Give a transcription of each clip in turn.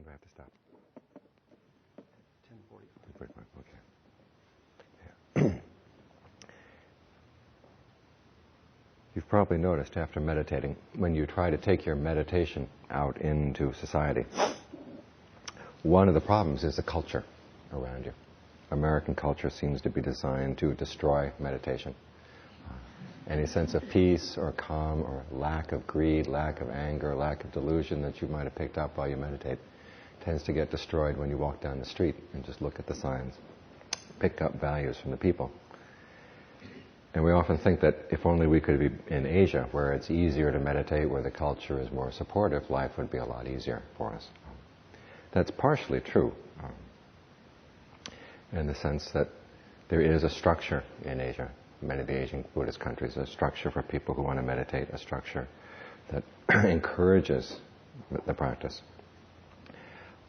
do I have to stop? 10:45. Okay. Yeah. You've probably noticed after meditating, when you try to take your meditation out into society, one of the problems is the culture around you. American culture seems to be designed to destroy meditation. Any sense of peace or calm or lack of greed, lack of anger, lack of delusion that you might have picked up while you meditate tends to get destroyed when you walk down the street and just look at the signs, pick up values from the people. And we often think that if only we could be in Asia, where it's easier to meditate, where the culture is more supportive, life would be a lot easier for us. That's partially true, in the sense that there is a structure in Asia, many of the Asian Buddhist countries, a structure for people who want to meditate, a structure that encourages the practice.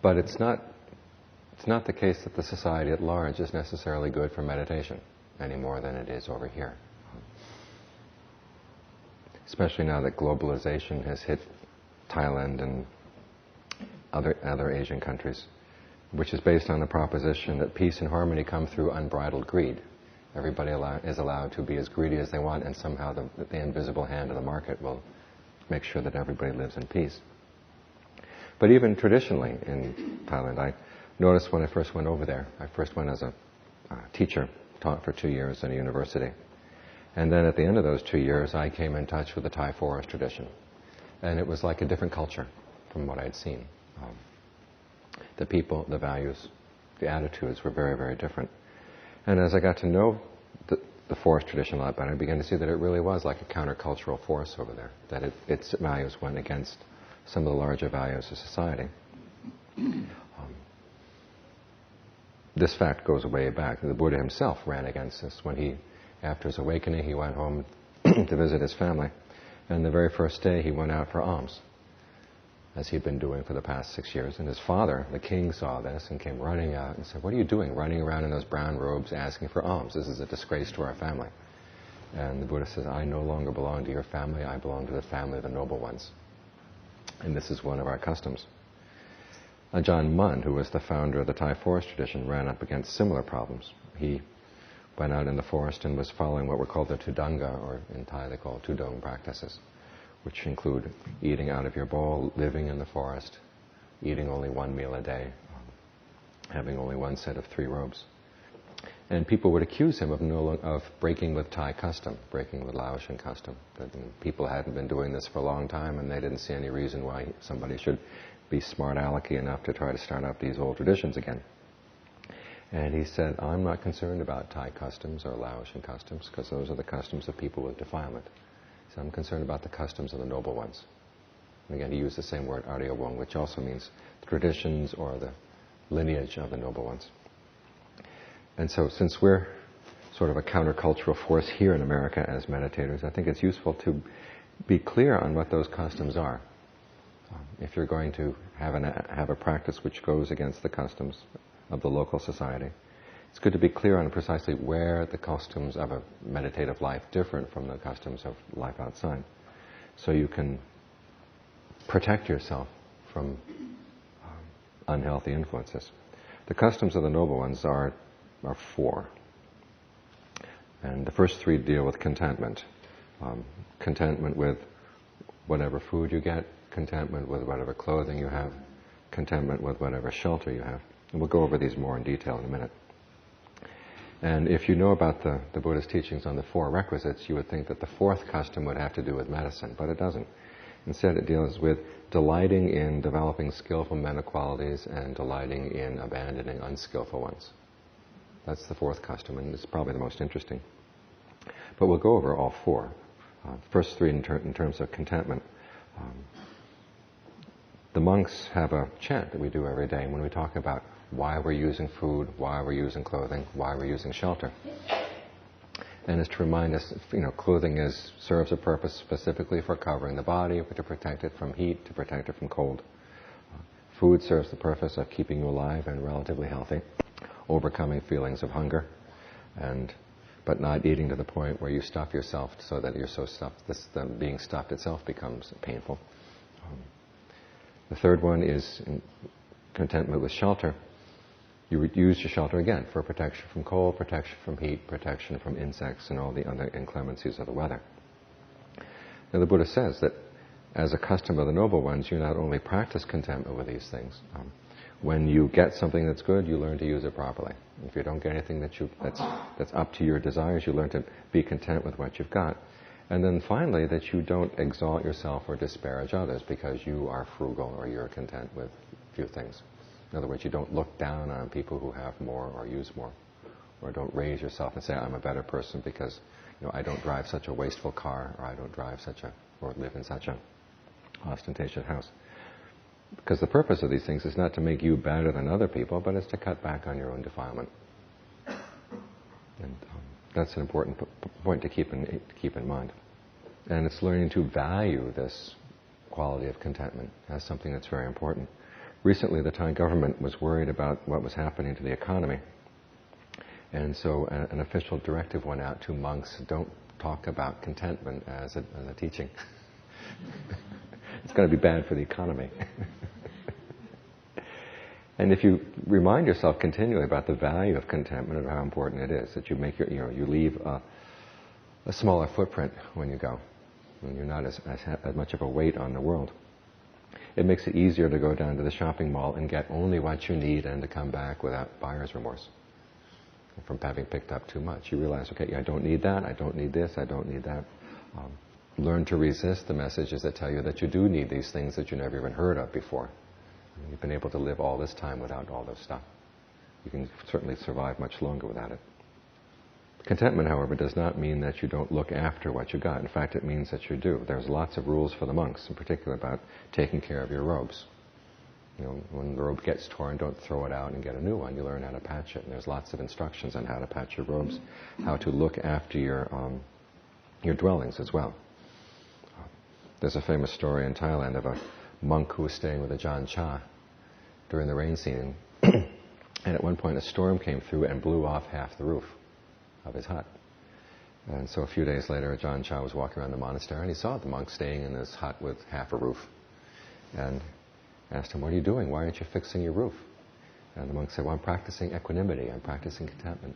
But it's not the case that the society at large is necessarily good for meditation any more than it is over here. Especially now that globalization has hit Thailand and other Asian countries, which is based on the proposition that peace and harmony come through unbridled greed. Everybody is allowed to be as greedy as they want, and somehow the invisible hand of the market will make sure that everybody lives in peace. But even traditionally in Thailand, I noticed when I first went over there, I first went as a teacher, taught for 2 years in a university. And then at the end of those 2 years, I came in touch with the Thai forest tradition. And it was like a different culture from what I'd seen. The people, the values, the attitudes were very, very different. And as I got to know the forest tradition a lot better, I began to see that it really was like a countercultural force over there, that its values went against some of the larger values of society. This fact goes way back. The Buddha himself ran against this. When after his awakening, he went home to visit his family. And the very first day, he went out for alms, as he'd been doing for the past 6 years. And his father, the king, saw this and came running out and said, "What are you doing, running around in those brown robes asking for alms? This is a disgrace to our family." And the Buddha says, "I no longer belong to your family. I belong to the family of the noble ones. And this is one of our customs." Ajahn Mun, who was the founder of the Thai forest tradition, ran up against similar problems. He went out in the forest and was following what were called the Tudanga, or in Thai they call Tudong practices, which include eating out of your bowl, living in the forest, eating only one meal a day, having only one set of 3 robes. And people would accuse him of breaking with Thai custom, breaking with Laotian custom. That people hadn't been doing this for a long time, and they didn't see any reason why somebody should be smart alecky enough to try to start up these old traditions again. And he said, "I'm not concerned about Thai customs or Laotian customs, because those are the customs of people with defilement. So I'm concerned about the customs of the noble ones." And again, he used the same word, Arya Wong, which also means the traditions or the lineage of the noble ones. And so since we're sort of a countercultural force here in America as meditators, I think it's useful to be clear on what those customs are. If you're going to have a practice which goes against the customs of the local society, it's good to be clear on precisely where the customs of a meditative life differ from the customs of life outside, so you can protect yourself from unhealthy influences. The customs of the noble ones are 4. And the first 3 deal with contentment. Contentment with whatever food you get, contentment with whatever clothing you have, contentment with whatever shelter you have. And we'll go over these more in detail in a minute. And if you know about the Buddha's teachings on the 4 requisites, you would think that the 4th custom would have to do with medicine, but it doesn't. Instead, it deals with delighting in developing skillful mental qualities and delighting in abandoning unskillful ones. That's the 4th custom, and it's probably the most interesting. But we'll go over all 4. First 3 in terms of contentment. The monks have a chant that we do every day when we talk about why we're using food, why we're using clothing, why we're using shelter. And it's to remind us, clothing serves a purpose specifically for covering the body, to protect it from heat, to protect it from cold. Food serves the purpose of keeping you alive and relatively healthy, overcoming feelings of hunger, but not eating to the point where you stuff yourself so that you're so stuffed, being stuffed itself becomes painful. The third one is contentment with shelter, you would use your shelter again for protection from cold, protection from heat, protection from insects and all the other inclemencies of the weather. Now the Buddha says that as a custom of the noble ones, you not only practice contentment with these things. When you get something that's good, you learn to use it properly. If you don't get anything that's up to your desires, you learn to be content with what you've got. And then finally, that you don't exalt yourself or disparage others because you are frugal or you're content with few things. In other words, you don't look down on people who have more or use more. Or don't raise yourself and say, I'm a better person because I don't drive such a wasteful car, or I don't drive or live in such a ostentatious house. Because the purpose of these things is not to make you better than other people, but it's to cut back on your own defilement. And that's an important point to keep in mind. And it's learning to value this quality of contentment as something that's very important. Recently, the Thai government was worried about what was happening to the economy. And so an official directive went out to monks, don't talk about contentment as a teaching. It's going to be bad for the economy. And if you remind yourself continually about the value of contentment and how important it is, that you make you leave a smaller footprint when you go, and you're not as much of a weight on the world. It makes it easier to go down to the shopping mall and get only what you need and to come back without buyer's remorse from having picked up too much. You realize, okay, I don't need that, I don't need this, I don't need that. Learn to resist the messages that tell you that you do need these things that you never even heard of before. You've been able to live all this time without all this stuff. You can certainly survive much longer without it. Contentment, however, does not mean that you don't look after what you got. In fact, it means that you do. There's lots of rules for the monks, in particular about taking care of your robes. When the robe gets torn, don't throw it out and get a new one. You learn how to patch it. And there's lots of instructions on how to patch your robes, how to look after your dwellings as well. There's a famous story in Thailand of a monk who was staying with Ajahn Chah during the rain season. And at one point a storm came through and blew off half the roof of his hut. And so a few days later, Ajahn Chah was walking around the monastery and he saw the monk staying in this hut with half a roof. And asked him, what are you doing? Why aren't you fixing your roof? And the monk said, well, I'm practicing equanimity. I'm practicing contentment.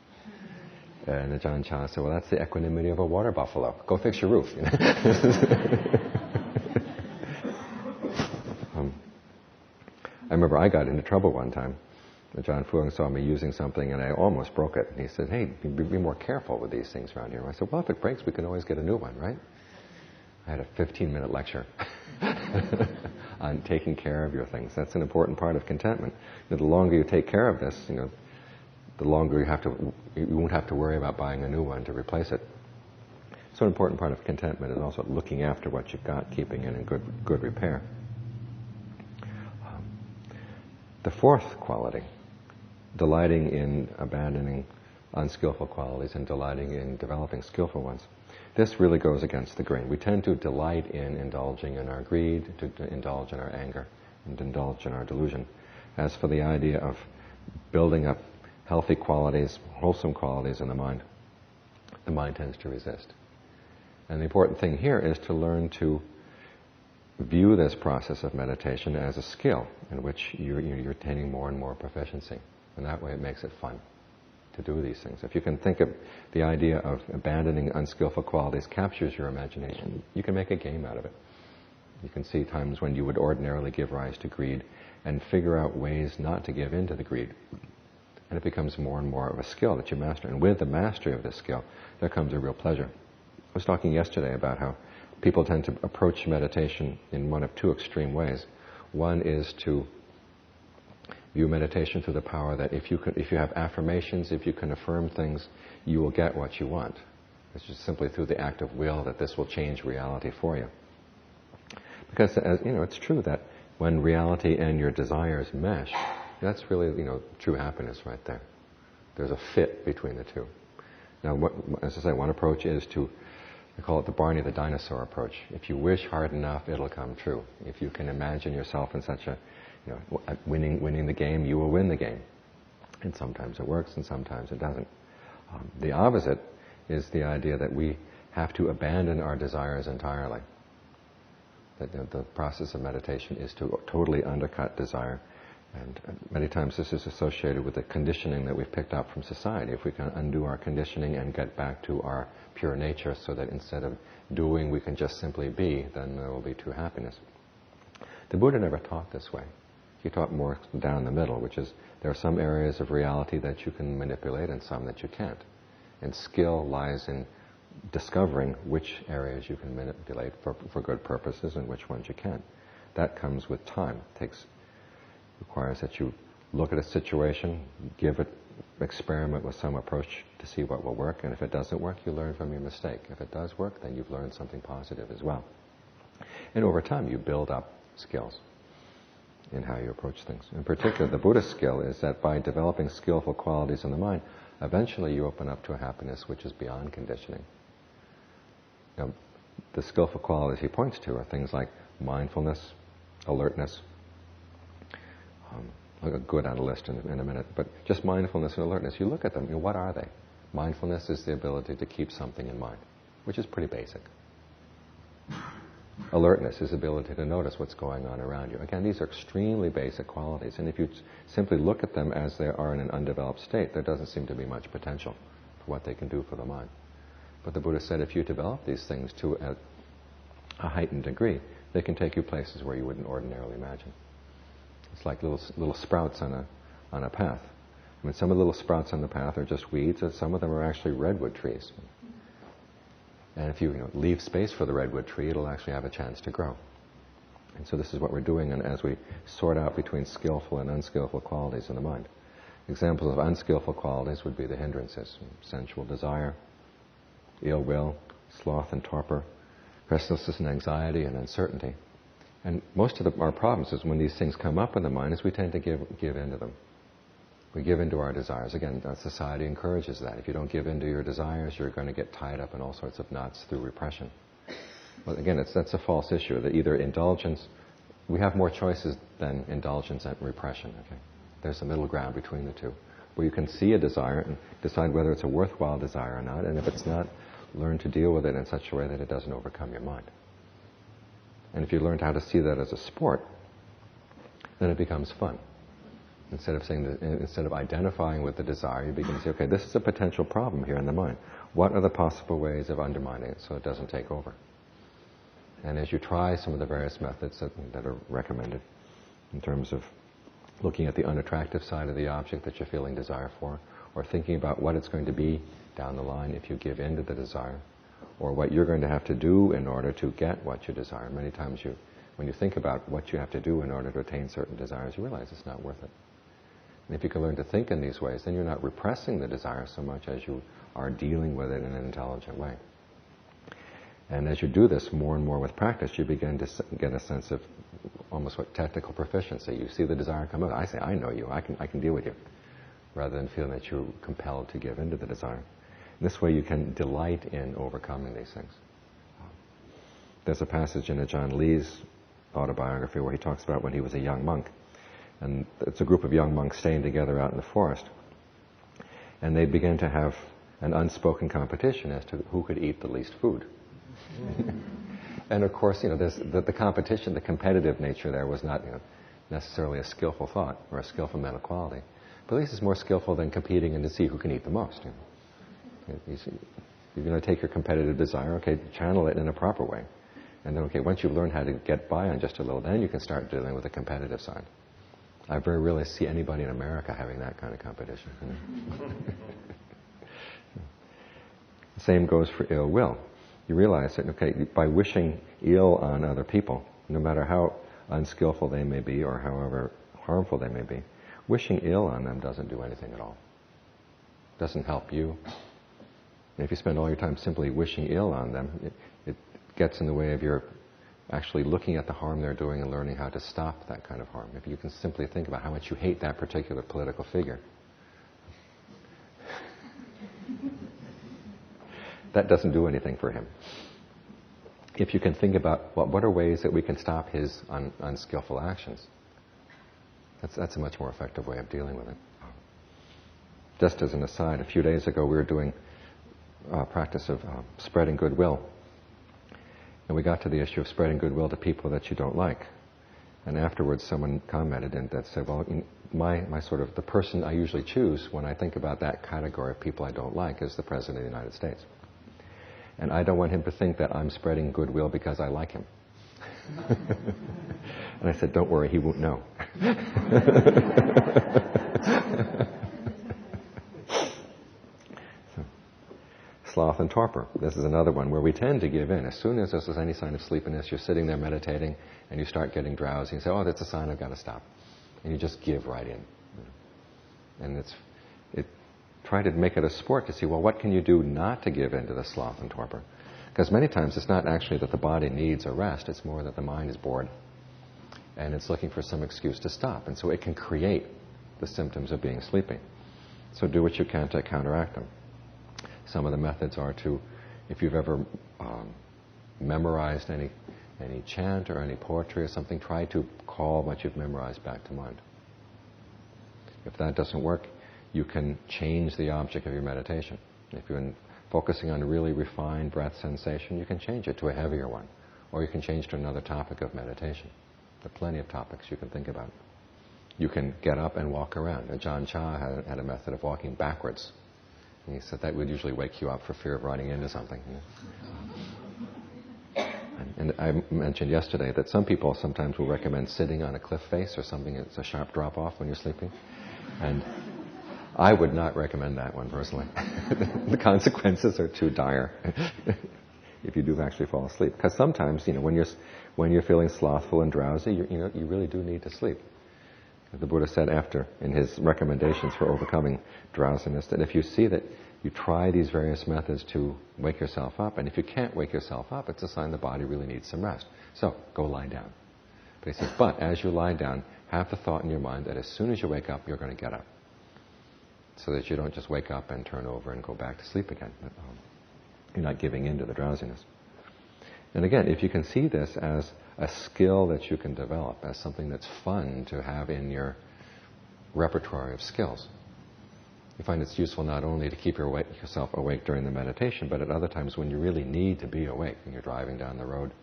And Ajahn Chah said, well, that's the equanimity of a water buffalo. Go fix your roof. I remember I got into trouble one time. Ajahn Fuang saw me using something and I almost broke it. And he said, hey, be more careful with these things around here. I said, well, if it breaks, we can always get a new one, right? I had a 15-minute lecture on taking care of your things. That's an important part of contentment. The longer you take care of this, the longer you won't have to worry about buying a new one to replace it. So an important part of contentment is also looking after what you've got, keeping it in good repair. The fourth quality, delighting in abandoning unskillful qualities and delighting in developing skillful ones. This really goes against the grain. We tend to delight in indulging in our greed, to indulge in our anger, and indulge in our delusion. As for the idea of building up healthy qualities, wholesome qualities in the mind tends to resist. And the important thing here is to learn to view this process of meditation as a skill in which you're attaining more and more proficiency. And that way it makes it fun to do these things. If you can think of the idea of abandoning unskillful qualities captures your imagination, you can make a game out of it. You can see times when you would ordinarily give rise to greed and figure out ways not to give in to the greed. And it becomes more and more of a skill that you master. And with the mastery of this skill, there comes a real pleasure. I was talking yesterday about how people tend to approach meditation in one of two extreme ways. One is to view meditation through the power that if you have affirmations, if you can affirm things, you will get what you want. It's just simply through the act of will that this will change reality for you. Because it's true that when reality and your desires mesh, that's really true happiness right there. There's a fit between the two. Now, as I say, one approach is I call it the Barney the dinosaur approach. If you wish hard enough, it'll come true. If you can imagine yourself in such winning the game, you will win the game. And sometimes it works and sometimes it doesn't. The opposite is the idea that we have to abandon our desires entirely. That the process of meditation is to totally undercut desire And many times this is associated with the conditioning that we've picked up from society. If we can undo our conditioning and get back to our pure nature so that instead of doing we can just simply be, then there will be true happiness. The Buddha never taught this way. He taught more down the middle, which is there are some areas of reality that you can manipulate and some that you can't. And skill lies in discovering which areas you can manipulate for good purposes and which ones you can't. That comes with time. Requires that you look at a situation, experiment with some approach to see what will work, and if it doesn't work, you learn from your mistake. If it does work, then you've learned something positive as well. And over time, you build up skills in how you approach things. In particular, the Buddhist skill is that by developing skillful qualities in the mind, eventually you open up to a happiness which is beyond conditioning. Now, the skillful qualities he points to are things like mindfulness, alertness. I'll go down the list in a minute, but just mindfulness and alertness, you look at them, what are they? Mindfulness is the ability to keep something in mind, which is pretty basic. Alertness is the ability to notice what's going on around you. Again, these are extremely basic qualities, and if you simply look at them as they are in an undeveloped state, there doesn't seem to be much potential for what they can do for the mind. But the Buddha said if you develop these things to a heightened degree, they can take you places where you wouldn't ordinarily imagine. It's like little sprouts on a path. I mean, some of the little sprouts on the path are just weeds, and some of them are actually redwood trees. And if you leave space for the redwood tree, it'll actually have a chance to grow. And so this is what we're doing as we sort out between skillful and unskillful qualities in the mind. Examples of unskillful qualities would be the hindrances: sensual desire, ill will, sloth and torpor, restlessness and anxiety and uncertainty. And most of our problems is when these things come up in the mind is we tend to give in to them. We give in to our desires. Again, society encourages that. If you don't give in to your desires, you're going to get tied up in all sorts of knots through repression. Well, again, that's a false issue. That either indulgence, we have more choices than indulgence and repression. Okay, there's a middle ground between the two, where you can see a desire and decide whether it's a worthwhile desire or not, and if it's not, learn to deal with it in such a way that it doesn't overcome your mind. And if you learned how to see that as a sport, then it becomes fun. Instead of identifying with the desire, you begin to say, okay, this is a potential problem here in the mind. What are the possible ways of undermining it so it doesn't take over? And as you try some of the various methods that are recommended in terms of looking at the unattractive side of the object that you're feeling desire for, or thinking about what it's going to be down the line if you give in to the desire, or what you're going to have to do in order to get what you desire. Many times when you think about what you have to do in order to attain certain desires, you realize it's not worth it. And if you can learn to think in these ways, then you're not repressing the desire so much as you are dealing with it in an intelligent way. And as you do this more and more with practice, you begin to get a sense of almost what technical proficiency. You see the desire come up. I say, I know you. I can deal with you. Rather than feeling that you're compelled to give in to the desire. This way you can delight in overcoming these things. There's a passage in Ajahn Lee's autobiography where he talks about when he was a young monk. And it's a group of young monks staying together out in the forest. And they began to have an unspoken competition as to who could eat the least food. And of course, there's the competition, the competitive nature there was not necessarily a skillful thought or a skillful mental quality. But at least it's more skillful than competing and to see who can eat the most. You're going to take your competitive desire, okay, channel it in a proper way. And then, okay, once you've learned how to get by on just a little, then you can start dealing with the competitive side. I very rarely see anybody in America having that kind of competition. The same goes for ill will. You realize that, okay, by wishing ill on other people, no matter how unskillful they may be or however harmful they may be, wishing ill on them doesn't do anything at all. It doesn't help you. And if you spend all your time simply wishing ill on them, it gets in the way of your actually looking at the harm they're doing and learning how to stop that kind of harm. If you can simply think about how much you hate that particular political figure, that doesn't do anything for him. If you can think about what are ways that we can stop his unskillful actions, that's a much more effective way of dealing with it. Just as an aside, a few days ago we were doing a practice of spreading goodwill. And we got to the issue of spreading goodwill to people that you don't like. And afterwards someone commented and that said, well, my sort of, the person I usually choose when I think about that category of people I don't like is the President of the United States. And I don't want him to think that I'm spreading goodwill because I like him. And I said, don't worry, he won't know. Sloth and torpor. This is another one where we tend to give in. As soon as there's any sign of sleepiness, you're sitting there meditating and you start getting drowsy and say, oh, that's a sign I've got to stop. And you just give right in. And try to make it a sport to see, well, what can you do not to give in to the sloth and torpor? Because many times it's not actually that the body needs a rest, it's more that the mind is bored and it's looking for some excuse to stop. And so it can create the symptoms of being sleepy. So do what you can to counteract them. Some of the methods are to, if you've ever memorized any chant or any poetry or something, try to call what you've memorized back to mind. If that doesn't work, you can change the object of your meditation. If you're focusing on a really refined breath sensation, you can change it to a heavier one. Or you can change to another topic of meditation. There are plenty of topics you can think about. You can get up and walk around. Ajahn Chah had a method of walking backwards. And he said that would usually wake you up for fear of running into something. And I mentioned yesterday that some people sometimes will recommend sitting on a cliff face or something that's a sharp drop-off when you're sleeping. And I would not recommend that one personally. The consequences are too dire if you do actually fall asleep. Because sometimes, when you're feeling slothful and drowsy, you really do need to sleep. The Buddha said in his recommendations for overcoming drowsiness, that if you see that you try these various methods to wake yourself up, and if you can't wake yourself up, it's a sign the body really needs some rest. So, go lie down. But he says, but as you lie down, have the thought in your mind that as soon as you wake up, you're going to get up. So that you don't just wake up and turn over and go back to sleep again. You're not giving in to the drowsiness. And again, if you can see this as a skill that you can develop, as something that's fun to have in your repertoire of skills, you find it's useful not only to keep yourself awake during the meditation, but at other times when you really need to be awake, when you're driving down the road,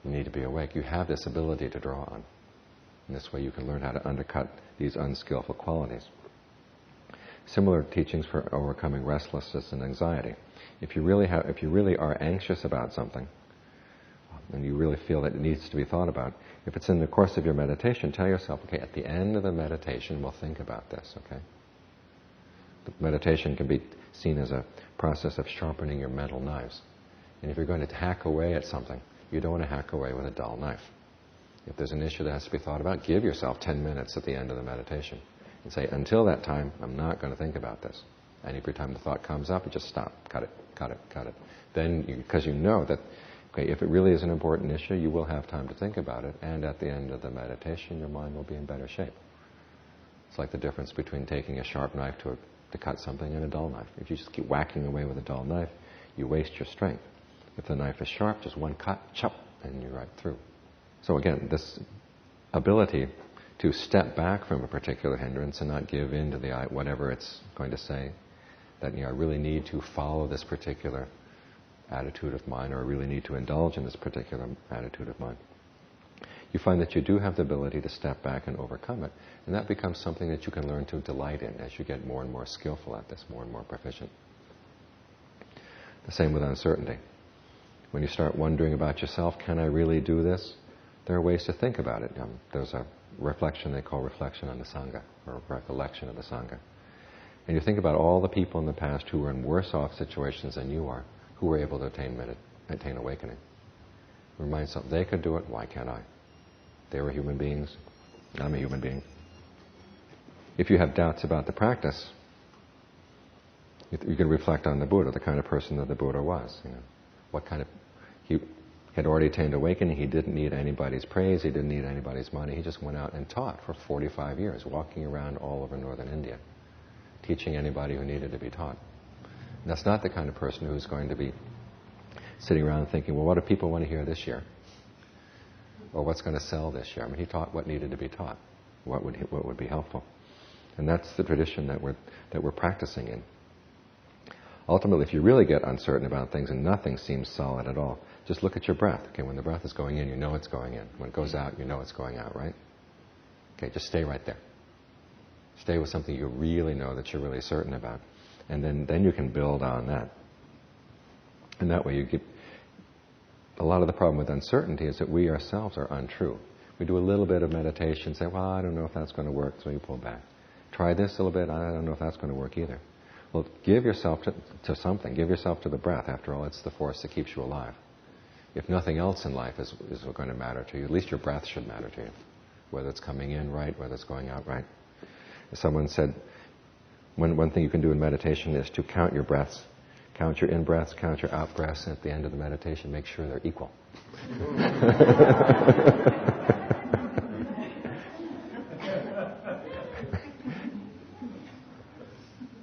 you need to be awake, you have this ability to draw on. In this way you can learn how to undercut these unskillful qualities. Similar teachings for overcoming restlessness and anxiety. If you really are anxious about something, and you really feel that it needs to be thought about, if it's in the course of your meditation, tell yourself, okay, at the end of the meditation, we'll think about this, okay? The meditation can be seen as a process of sharpening your mental knives. And if you're going to hack away at something, you don't want to hack away with a dull knife. If there's an issue that has to be thought about, give yourself 10 minutes at the end of the meditation. And say, until that time, I'm not going to think about this. And every time the thought comes up, you just stop, cut it, cut it, cut it. Then, because you know that, okay, if it really is an important issue, you will have time to think about it, and at the end of the meditation, your mind will be in better shape. It's like the difference between taking a sharp knife to cut something and a dull knife. If you just keep whacking away with a dull knife, you waste your strength. If the knife is sharp, just one cut, chop, and you're right through. So again, this ability to step back from a particular hindrance and not give in to whatever it's going to say, that I really need to follow this particular attitude of mine, or I really need to indulge in this particular attitude of mine. You find that you do have the ability to step back and overcome it, and that becomes something that you can learn to delight in as you get more and more skillful at this, more and more proficient. The same with uncertainty. When you start wondering about yourself, can I really do this? There are ways to think about it. There's a reflection they call reflection on the Sangha, or recollection of the Sangha. And you think about all the people in the past who were in worse off situations than you are, who were able to attain awakening. Remind yourself, they could do it, why can't I? They were human beings, I'm a human being. If you have doubts about the practice, you can reflect on the Buddha, the kind of person that the Buddha was. He had already attained awakening, he didn't need anybody's praise, he didn't need anybody's money, he just went out and taught for 45 years, walking around all over northern India, teaching anybody who needed to be taught. And that's not the kind of person who's going to be sitting around thinking, well, what do people want to hear this year? Or what's going to sell this year? I mean, he taught what needed to be taught, what would be helpful. And that's the tradition that we're practicing in. Ultimately, if you really get uncertain about things and nothing seems solid at all, just look at your breath. Okay, when the breath is going in, you know it's going in. When it goes out, you know it's going out, right? Okay, just stay right there. Stay with something you really know that you're really certain about. And then you can build on that. And that way you get... A lot of the problem with uncertainty is that we ourselves are untrue. We do a little bit of meditation, say, well, I don't know if that's going to work, so you pull back. Try this a little bit, I don't know if that's going to work either. Well, give yourself to something. Give yourself to the breath. After all, it's the force that keeps you alive. If nothing else in life is going to matter to you, at least your breath should matter to you. Whether it's coming in right, whether it's going out right. Someone said, one thing you can do in meditation is to count your breaths. Count your in-breaths, count your out-breaths, and at the end of the meditation, make sure they're equal.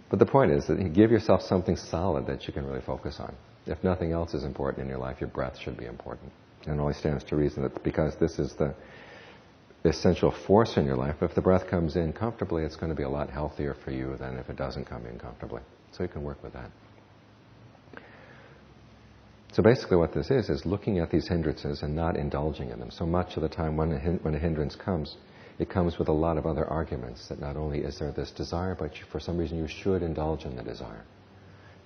But the point is that you give yourself something solid that you can really focus on. If nothing else is important in your life, your breath should be important. And it only stands to reason that because this is the essential force in your life, if the breath comes in comfortably, it's going to be a lot healthier for you than if it doesn't come in comfortably. So you can work with that. So basically what this is looking at these hindrances and not indulging in them. So much of the time when a hindrance comes, it comes with a lot of other arguments that not only is there this desire, but for some reason you should indulge in the desire.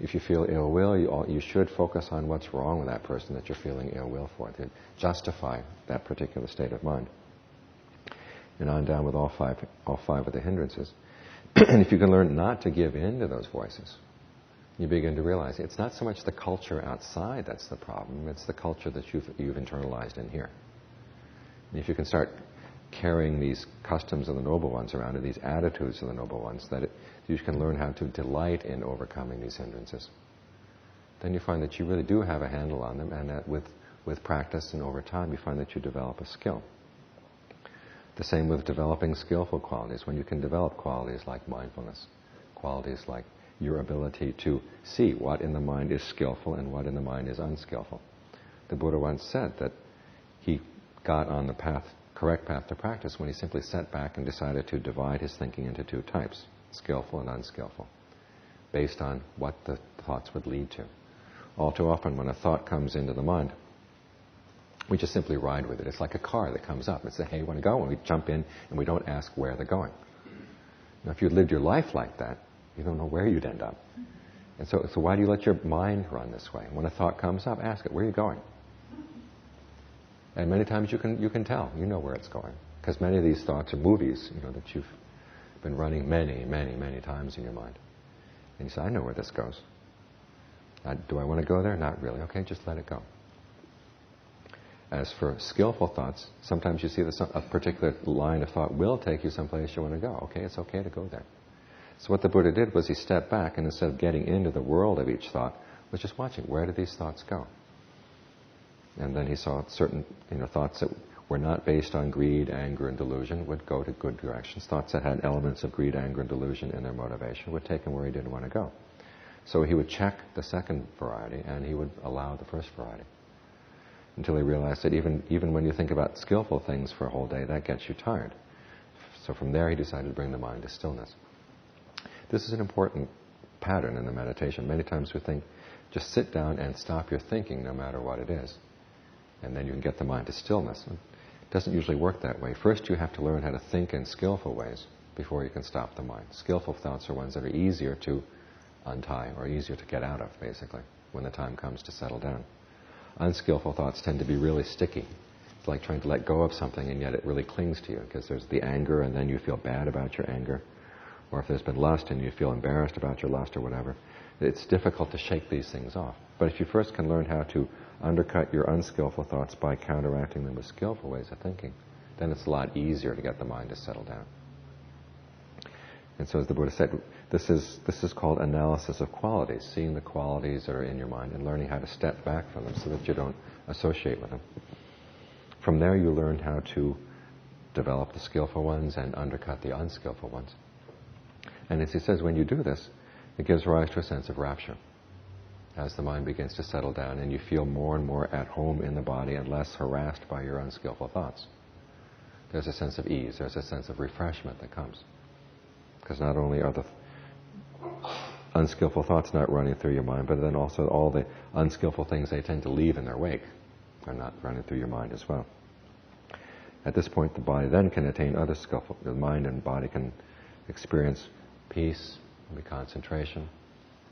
If you feel ill will, you should focus on what's wrong with that person that you're feeling ill will for, to justify that particular state of mind. And on down with all five of the hindrances. And if you can learn not to give in to those voices, you begin to realize it's not so much the culture outside that's the problem, it's the culture that you've internalized in here. And if you can start carrying these customs of the noble ones around and these attitudes of the noble ones, you can learn how to delight in overcoming these hindrances. Then you find that you really do have a handle on them, and that with practice and over time you find that you develop a skill. The same with developing skillful qualities. When you can develop qualities like mindfulness, qualities like your ability to see what in the mind is skillful and what in the mind is unskillful. The Buddha once said that he got on the correct path to practice when he simply sat back and decided to divide his thinking into two types, skillful and unskillful, based on what the thoughts would lead to. All too often when a thought comes into the mind, we just simply ride with it. It's like a car that comes up and says, hey, you want to go? And we jump in and we don't ask where they're going. Now, if you lived your life like that, you don't know where you'd end up. And so why do you let your mind run this way? When a thought comes up, ask it, where are you going? And many times you can tell, you know where it's going. Because many of these thoughts are movies, that you've been running many, many, many times in your mind. And you say, I know where this goes. Do I want to go there? Not really. Okay, just let it go. As for skillful thoughts, sometimes you see that a particular line of thought will take you someplace you want to go. Okay, it's okay to go there. So what the Buddha did was he stepped back, and instead of getting into the world of each thought, was just watching, where did these thoughts go? And then he saw certain thoughts that were not based on greed, anger, and delusion would go to good directions. Thoughts that had elements of greed, anger, and delusion in their motivation would take him where he didn't want to go. So he would check the second variety, and he would allow the first variety. Until he realized that even when you think about skillful things for a whole day, that gets you tired. So from there he decided to bring the mind to stillness. This is an important pattern in the meditation. Many times we think, just sit down and stop your thinking no matter what it is. And then you can get the mind to stillness. It doesn't usually work that way. First you have to learn how to think in skillful ways before you can stop the mind. Skillful thoughts are ones that are easier to untie or easier to get out of, basically, when the time comes to settle down. Unskillful thoughts tend to be really sticky. It's like trying to let go of something and yet it really clings to you, because there's the anger and then you feel bad about your anger. Or if there's been lust and you feel embarrassed about your lust or whatever, it's difficult to shake these things off. But if you first can learn how to undercut your unskillful thoughts by counteracting them with skillful ways of thinking, then it's a lot easier to get the mind to settle down. And so as the Buddha said, this is called analysis of qualities, seeing the qualities that are in your mind and learning how to step back from them so that you don't associate with them. From there you learn how to develop the skillful ones and undercut the unskillful ones. And as he says, when you do this, it gives rise to a sense of rapture. As the mind begins to settle down and you feel more and more at home in the body and less harassed by your unskillful thoughts. There's a sense of ease, there's a sense of refreshment that comes. Because not only are unskillful thoughts not running through your mind, but then also all the unskillful things they tend to leave in their wake are not running through your mind as well. At this point, the body then can attain other skillful. The mind and body can experience peace, maybe concentration,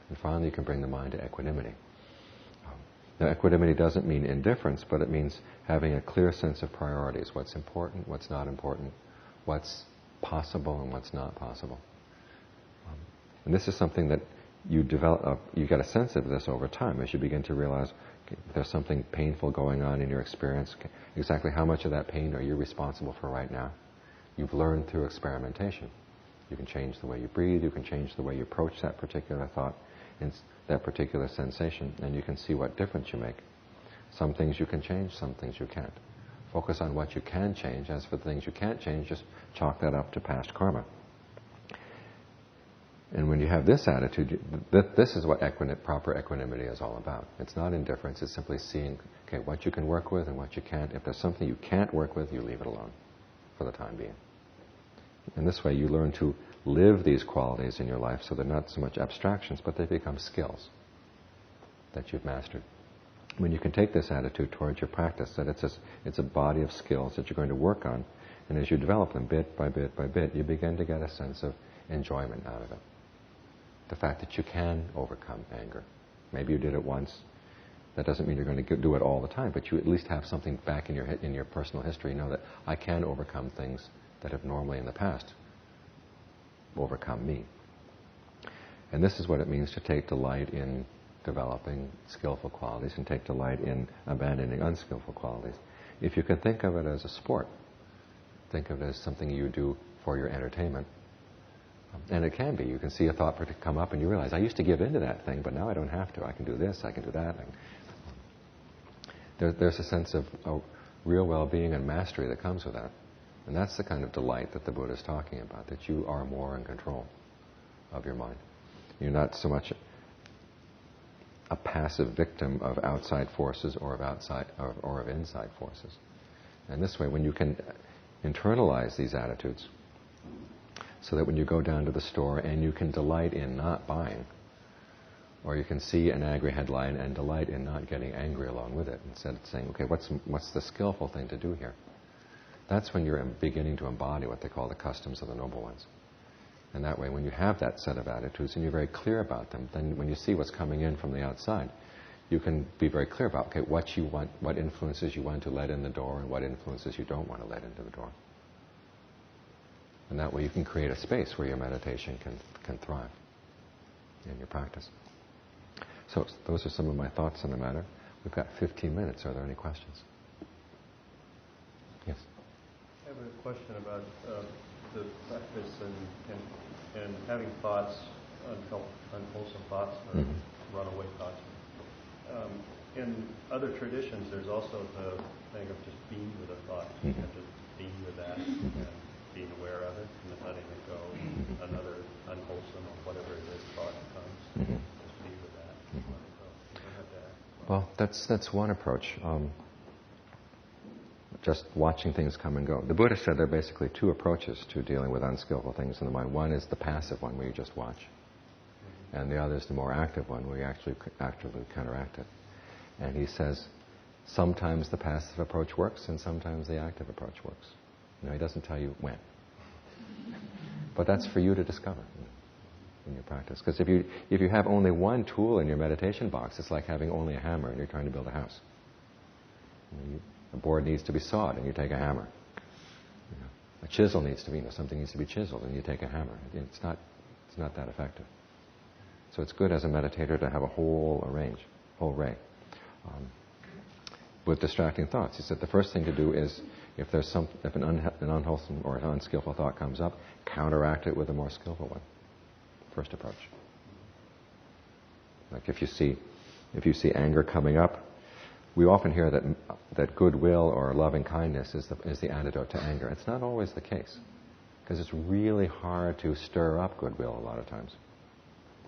and finally you can bring the mind to equanimity. Now, equanimity doesn't mean indifference, but it means having a clear sense of priorities: what's important, what's not important, what's possible, and what's not possible. And this is something that you develop. You get a sense of this over time as you begin to realize, okay, if there's something painful going on in your experience, okay, exactly how much of that pain are you responsible for right now? You've learned through experimentation. You can change the way you breathe. You can change the way you approach that particular thought and that particular sensation, and you can see what difference you make. Some things you can change, some things you can't. Focus on what you can change. As for the things you can't change, just chalk that up to past karma. And when you have this attitude, this is what proper equanimity is all about. It's not indifference, it's simply seeing, okay, what you can work with and what you can't. If there's something you can't work with, you leave it alone for the time being. And this way you learn to live these qualities in your life, so they're not so much abstractions, but they become skills that you've mastered. When you can take this attitude towards your practice, that it's a body of skills that you're going to work on, and as you develop them bit by bit by bit, you begin to get a sense of enjoyment out of it. The fact that you can overcome anger. Maybe you did it once. That doesn't mean you're going to do it all the time, but you at least have something back in your personal history. You know that I can overcome things that have normally in the past overcome me. And this is what it means to take delight in developing skillful qualities and take delight in abandoning unskillful qualities. If you can think of it as a sport, think of it as something you do for your entertainment. And it can be. You can see a thought come up and you realize, I used to give in to that thing, but now I don't have to. I can do this, I can do that. There's a sense of real well-being and mastery that comes with that. And that's the kind of delight that the Buddha is talking about, that you are more in control of your mind. You're not so much a passive victim of outside forces or of inside forces. And this way, when you can internalize these attitudes, so that when you go down to the store and you can delight in not buying, or you can see an angry headline and delight in not getting angry along with it, instead of saying, okay, what's the skillful thing to do here? That's when you're beginning to embody what they call the customs of the noble ones. And that way, when you have that set of attitudes and you're very clear about them, then when you see what's coming in from the outside, you can be very clear about, okay, what you want, what influences you want to let in the door and what influences you don't want to let into the door. And that way you can create a space where your meditation can thrive in your practice. So those are some of my thoughts on the matter. We've got 15 minutes. Are there any questions? Yes? I have a question about the practice and having thoughts, unwholesome thoughts, or runaway thoughts. In other traditions, there's also the thing of just being with a thought, and just being with that, and being aware of it, and then letting it go. Another unwholesome, or whatever it is, thought comes, just be with that, and let it go. You don't have to act. Well, that's one approach. Just watching things come and go. The Buddha said there are basically two approaches to dealing with unskillful things in the mind. One is the passive one, where you just watch. And the other is the more active one, where you actually actively counteract it. And he says, sometimes the passive approach works, and sometimes the active approach works. He doesn't tell you when. But that's for you to discover in your practice. Because if you have only one tool in your meditation box, it's like having only a hammer and you're trying to build a house. A board needs to be sawed, and you take a hammer. A chisel needs to be, something needs to be chiseled, and you take a hammer. It's not that effective. So it's good as a meditator to have a whole array. With distracting thoughts, he said the first thing to do is, if an unwholesome or an unskillful thought comes up, counteract it with a more skillful one. First approach. Like if you see anger coming up, we often hear that goodwill or loving kindness is the antidote to anger. It's not always the case, because it's really hard to stir up goodwill a lot of times,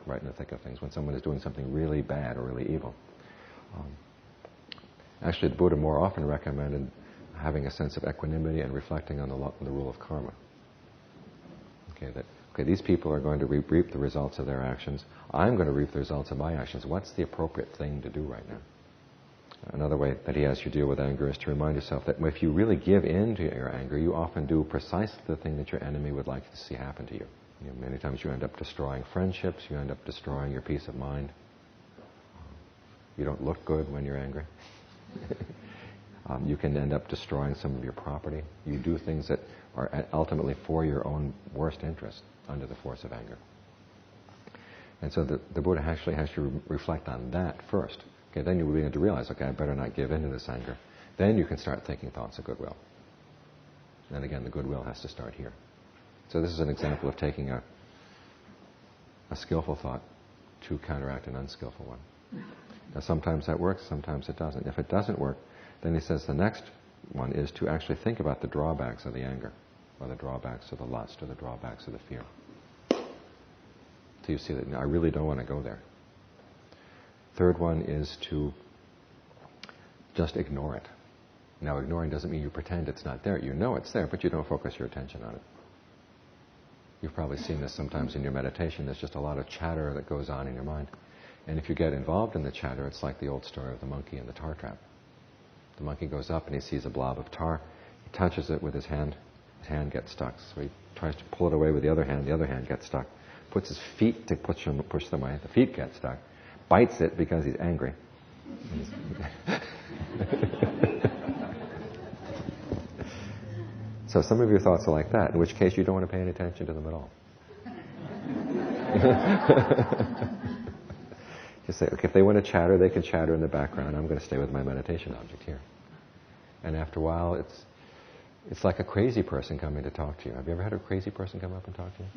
right in the thick of things, when someone is doing something really bad or really evil. Actually, the Buddha more often recommended having a sense of equanimity and reflecting on the rule of karma. Okay, these people are going to reap the results of their actions. I'm going to reap the results of my actions. What's the appropriate thing to do right now? Another way that he has you deal with anger is to remind yourself that if you really give in to your anger, you often do precisely the thing that your enemy would like to see happen to you. Many times you end up destroying friendships, you end up destroying your peace of mind. You don't look good when you're angry. You can end up destroying some of your property. You do things that are ultimately for your own worst interest under the force of anger. And so the Buddha actually has you reflect on that first. Okay, then you begin to realize, okay, I better not give in to this anger. Then you can start thinking thoughts of goodwill. And again, the goodwill has to start here. So this is an example of taking a skillful thought to counteract an unskillful one. Now sometimes that works, sometimes it doesn't. If it doesn't work, then he says the next one is to actually think about the drawbacks of the anger, or the drawbacks of the lust, or the drawbacks of the fear. So you see that I really don't want to go there. Third one is to just ignore it. Now ignoring doesn't mean you pretend it's not there. You know it's there, but you don't focus your attention on it. You've probably seen this sometimes in your meditation. There's just a lot of chatter that goes on in your mind. And if you get involved in the chatter, it's like the old story of the monkey and the tar trap. The monkey goes up and he sees a blob of tar. He touches it with his hand gets stuck. So he tries to pull it away with the other hand gets stuck. Puts his feet to push them away. The feet get stuck. Bites it because he's angry. So some of your thoughts are like that, in which case you don't want to pay any attention to them at all. Just say, okay, if they want to chatter, they can chatter in the background. I'm going to stay with my meditation object here. And after a while, it's like a crazy person coming to talk to you. Have you ever had a crazy person come up and talk to you?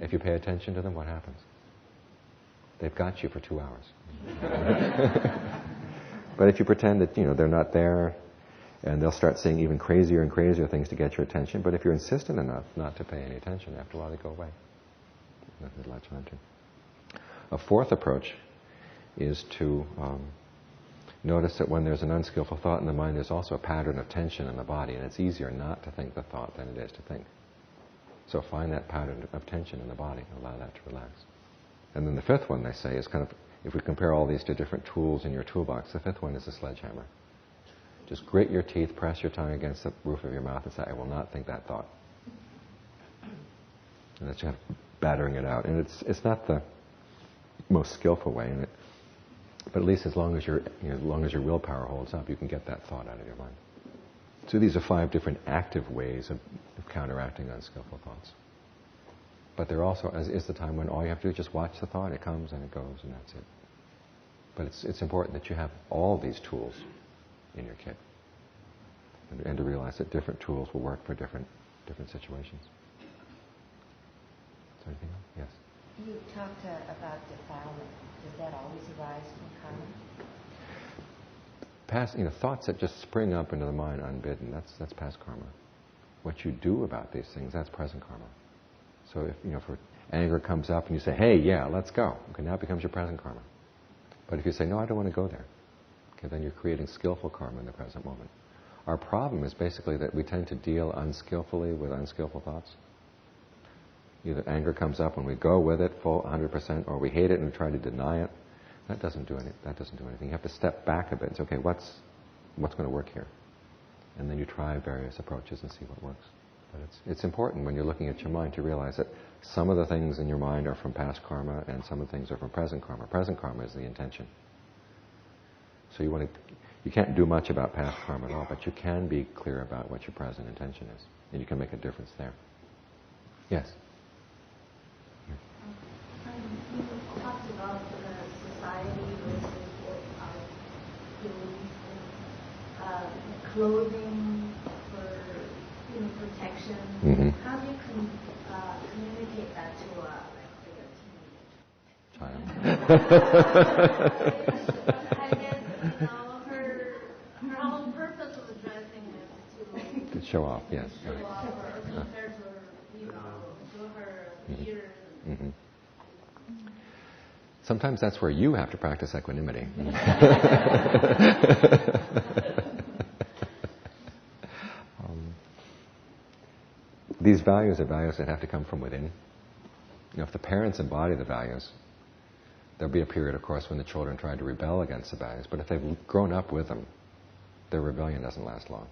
If you pay attention to them, what happens? They've got you for 2 hours. But if you pretend that, they're not there, and they'll start saying even crazier and crazier things to get your attention. But if you're insistent enough not to pay any attention, after a while they go away. Nothing to latch onto. A fourth approach is to notice that when there's an unskillful thought in the mind, there's also a pattern of tension in the body, and it's easier not to think the thought than it is to think. So find that pattern of tension in the body, allow that to relax. And then the fifth one, they say, is kind of, if we compare all these to different tools in your toolbox, the fifth one is a sledgehammer. Just grit your teeth, press your tongue against the roof of your mouth and say, I will not think that thought. And that's kind of battering it out. And it's not the most skillful way in it, but at least as long as your willpower holds up, you can get that thought out of your mind. So these are 5 different active ways of counteracting unskillful thoughts. But there also is the time when all you have to do is just watch the thought. It comes and it goes, and that's it. But it's important that you have all these tools in your kit, and to realize that different tools will work for different situations. Is there anything else? Yes. You talked about defilement. Does that always arise from karma? Past, thoughts that just spring up into the mind unbidden, that's past karma. What you do about these things, that's present karma. So if, if anger comes up and you say, hey, yeah, let's go. Okay, now it becomes your present karma. But if you say, no, I don't want to go there, okay, then you're creating skillful karma in the present moment. Our problem is basically that we tend to deal unskillfully with unskillful thoughts. Either anger comes up and we go with it full 100%, or we hate it and we try to deny it. That doesn't do anything. You have to step back a bit and say, okay, what's going to work here? And then you try various approaches and see what works. But it's important when you're looking at your mind to realize that some of the things in your mind are from past karma and some of the things are from present karma. Present karma is the intention. So you can't do much about past karma at all, but you can be clear about what your present intention is, and you can make a difference there. Yes? You talked about the society versus clothing for protection. Mm-hmm. How do you communicate that to Child. I guess her whole purpose of the dressing is to show off, yes. show off or compare to her ears. Mm-hmm. Sometimes that's where you have to practice equanimity. these values are values that have to come from within. If the parents embody the values, there'll be a period, of course, when the children try to rebel against the values. But if they've grown up with them, their rebellion doesn't last long.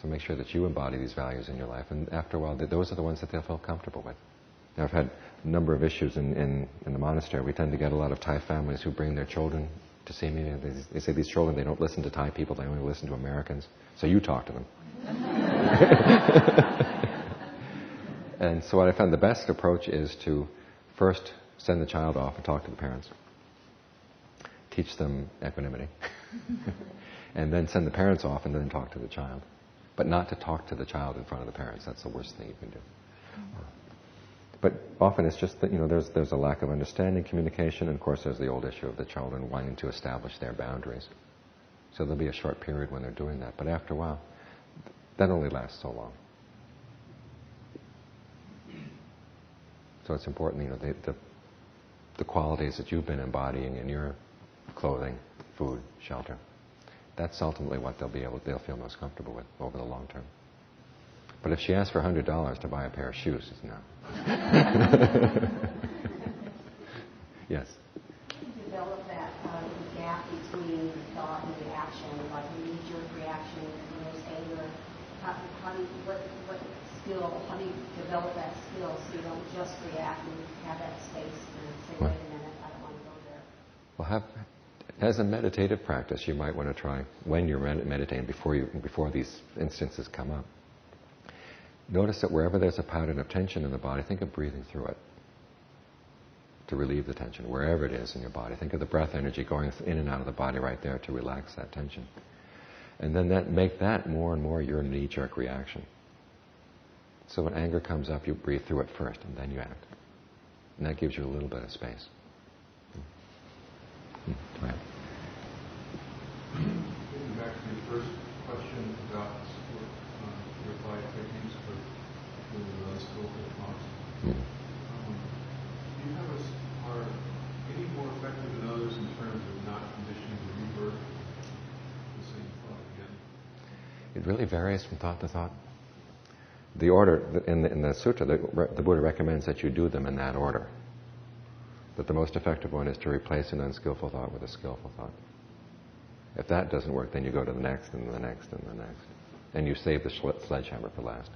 So make sure that you embody these values in your life. And after a while, those are the ones that they'll feel comfortable with. Now, I've had a number of issues in the monastery. We tend to get a lot of Thai families who bring their children to see me. They say these children, they don't listen to Thai people, they only listen to Americans. So you talk to them. And so what I found the best approach is to first send the child off and talk to the parents. Teach them equanimity. And then send the parents off and then talk to the child. But not to talk to the child in front of the parents. That's the worst thing you can do. But often it's just that, there's a lack of understanding, communication, and of course there's the old issue of the children wanting to establish their boundaries. So there'll be a short period when they're doing that. But after a while, that only lasts so long. So it's important, the qualities that you've been embodying in your clothing, food, shelter. That's ultimately what they'll feel most comfortable with over the long term. But if she asks for $100 to buy a pair of shoes, it's no. Yes? How do you develop that gap between thought and reaction, like a knee-jerk reaction when there's anger? How do you develop that skill so you don't just react and have that space to say, wait a minute, I don't want to go there? Well, as a meditative practice, you might want to try, when you're meditating, before these instances come up, notice that wherever there's a pattern of tension in the body, think of breathing through it to relieve the tension, wherever it is in your body. Think of the breath energy going in and out of the body right there to relax that tension. And then make that more and more your knee-jerk reaction. So when anger comes up, you breathe through it first, and then you act. And that gives you a little bit of space. Go ahead. Getting back to your first question about your 5 techniques for the unskillful thoughts. Do you have are any more effective than others in terms of not conditioning the rebirth of the same thought again? It really varies from thought to thought. The order, in the sutta, the Buddha recommends that you do them in that order. That the most effective one is to replace an unskillful thought with a skillful thought. If that doesn't work, then you go to the next and the next and the next. And you save the sledgehammer for last.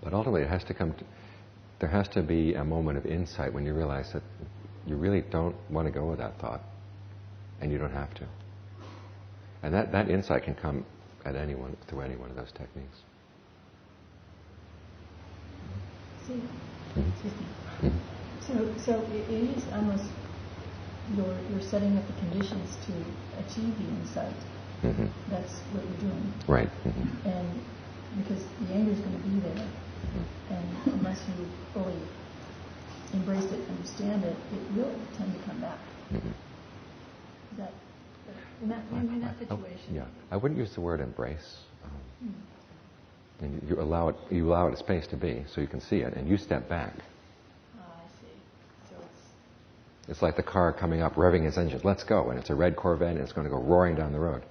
But ultimately, there has to be a moment of insight when you realize that you really don't want to go with that thought. And you don't have to. And that insight can come through any one of those techniques. So it is almost you're setting up the conditions to achieve the insight. Mm-hmm. That's what you're doing. Right. Mm-hmm. And because the anger is going to be there, and unless you fully embrace it, understand it, it will tend to come back. Mm-hmm. Is that in that situation? Yeah, I wouldn't use the word embrace. And you allow it a space to be, so you can see it, and you step back. I see. So it's like the car coming up, revving its engines. Let's go, and it's a red Corvette, and it's going to go roaring down the road.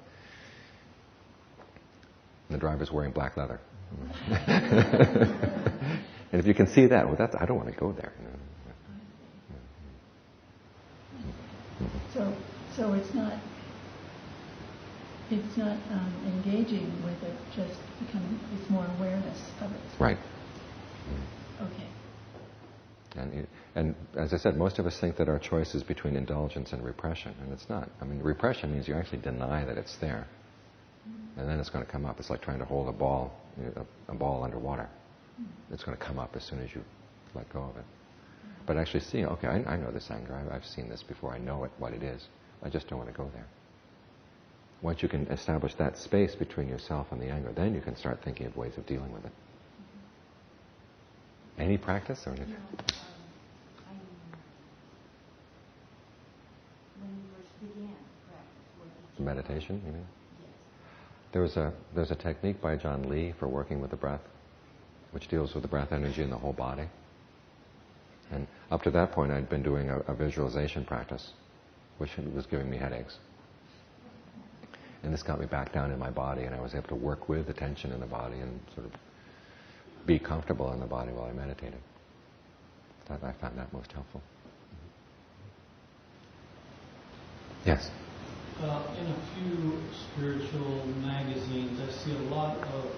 And the driver's wearing black leather. And if you can see that, I don't want to go there. So it's not engaging with it, just it's more awareness of it. Right. Okay. And as I said, most of us think that our choice is between indulgence and repression, and it's not. I mean, repression means you actually deny that it's there, and then it's going to come up. It's like trying to hold a ball underwater. It's going to come up as soon as you let go of it. But actually seeing, okay, I know this anger. I've seen this before. I know what it is. I just don't want to go there. Once you can establish that space between yourself and the anger, then you can start thinking of ways of dealing with it. Any practice or anything? No, when you first began practice, Meditation, you mean? Yes. There's a technique by John Lee for working with the breath, which deals with the breath energy in the whole body. And up to that point, I'd been doing a visualization practice, which was giving me headaches. And this got me back down in my body, and I was able to work with the tension in the body and sort of be comfortable in the body while I meditated. I found that most helpful. Yes? In a few spiritual magazines, I see a lot of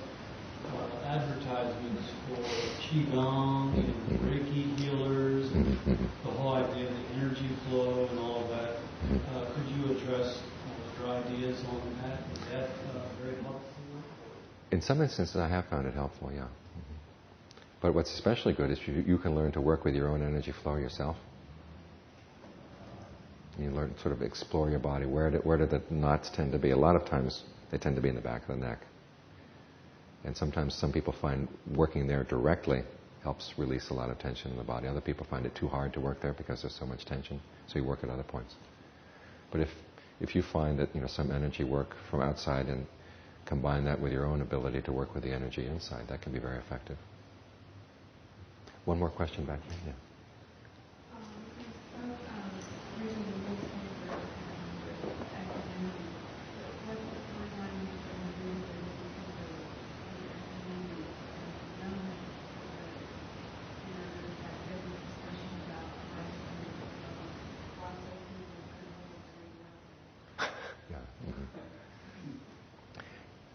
advertisements for Qigong and Reiki healers and the whole idea of the energy flow and all of that. Could you address your ideas on that? Is that very helpful? In some instances, I have found it helpful, yeah. But what's especially good is you can learn to work with your own energy flow yourself. You learn to sort of explore your body. Where do the knots tend to be? A lot of times they tend to be in the back of the neck. And sometimes some people find working there directly helps release a lot of tension in the body. Other people find it too hard to work there because there's so much tension, so you work at other points. But if you find that some energy work from outside and combine that with your own ability to work with the energy inside, that can be very effective. One more question back here. Yeah.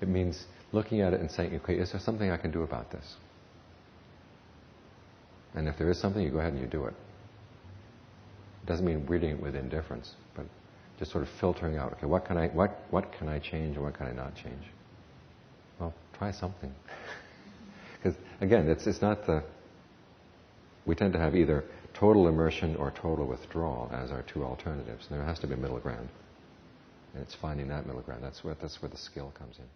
It means looking at it and saying, okay, is there something I can do about this? And if there is something, you go ahead and you do it. It doesn't mean reading it with indifference, but just sort of filtering out, okay, what can I change and what can I not change? Well, try something. Because again, it's not we tend to have either total immersion or total withdrawal as our two alternatives. And there has to be a middle ground. And it's finding that middle ground. That's where the skill comes in.